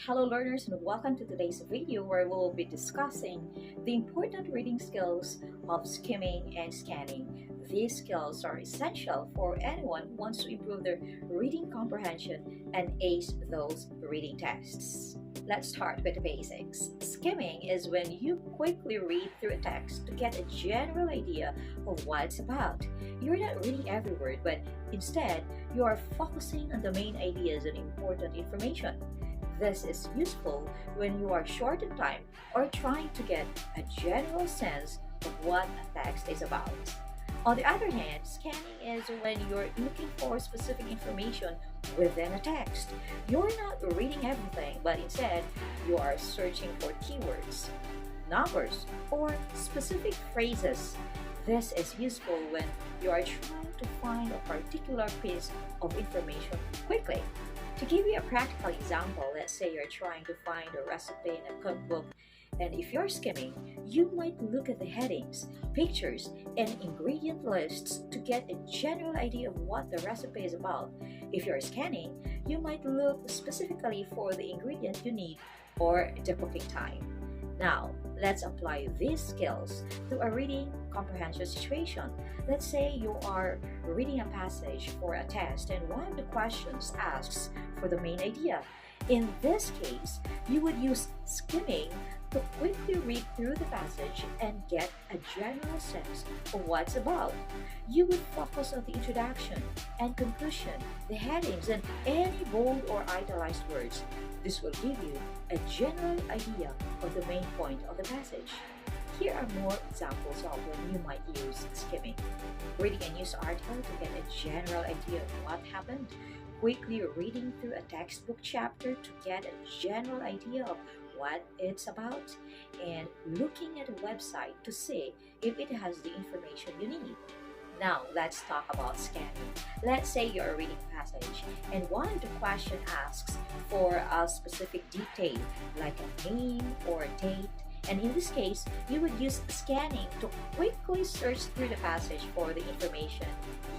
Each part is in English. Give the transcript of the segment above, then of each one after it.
Hello learners, and welcome to today's video where we'll be discussing the important reading skills of skimming and scanning. These skills are essential for anyone who wants to improve their reading comprehension and ace those reading tests. Let's start with the basics. Skimming is when you quickly read through a text to get a general idea of what it's about. You're not reading every word, but instead, you are focusing on the main ideas and important information. This is useful when you are short in time or trying to get a general sense of what a text is about. On the other hand, scanning is when you're looking for specific information within a text. You're not reading everything, but instead, you are searching for keywords, numbers, or specific phrases. This is useful when you are trying to find a particular piece of information quickly. To give you a practical example, let's say you're trying to find a recipe in a cookbook, and if you're skimming, you might look at the headings, pictures, and ingredient lists to get a general idea of what the recipe is about. If you're scanning, you might look specifically for the ingredient you need or the cooking time. Now, let's apply these skills to a reading comprehension situation. Let's say you are reading a passage for a test and one of the questions asks for the main idea. In this case, you would use skimming to quickly read through the passage and get a general sense of what's about. You would focus on the introduction and conclusion, the headings, and any bold or italicized words. This will give you a general idea of the main point of the passage. Here are more examples of when you might use skimming. Reading a news article to get a general idea of what happened. Quickly reading through a textbook chapter to get a general idea of what it's about. And looking at a website to see if it has the information you need. Now, let's talk about scanning. Let's say you're reading a passage and one of the question asks for a specific detail like a name or a date. And in this case, you would use scanning to quickly search through the passage for the information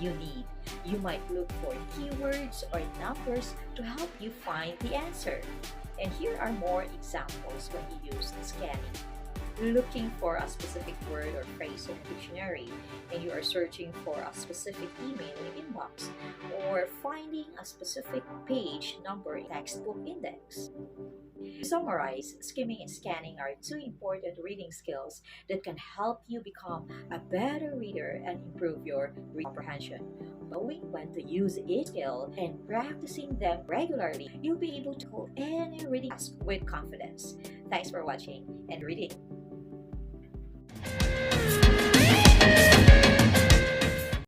you need. You might look for keywords or numbers to help you find the answer. And here are more examples when you use scanning. Looking for a specific word or phrase in a dictionary, and you are searching for a specific email in inbox, or finding a specific page number in textbook index. To summarize, skimming and scanning are two important reading skills that can help you become a better reader and improve your reading comprehension. Knowing when to use each skill and practicing them regularly, you'll be able to tackle any reading task with confidence. Thanks for watching and reading.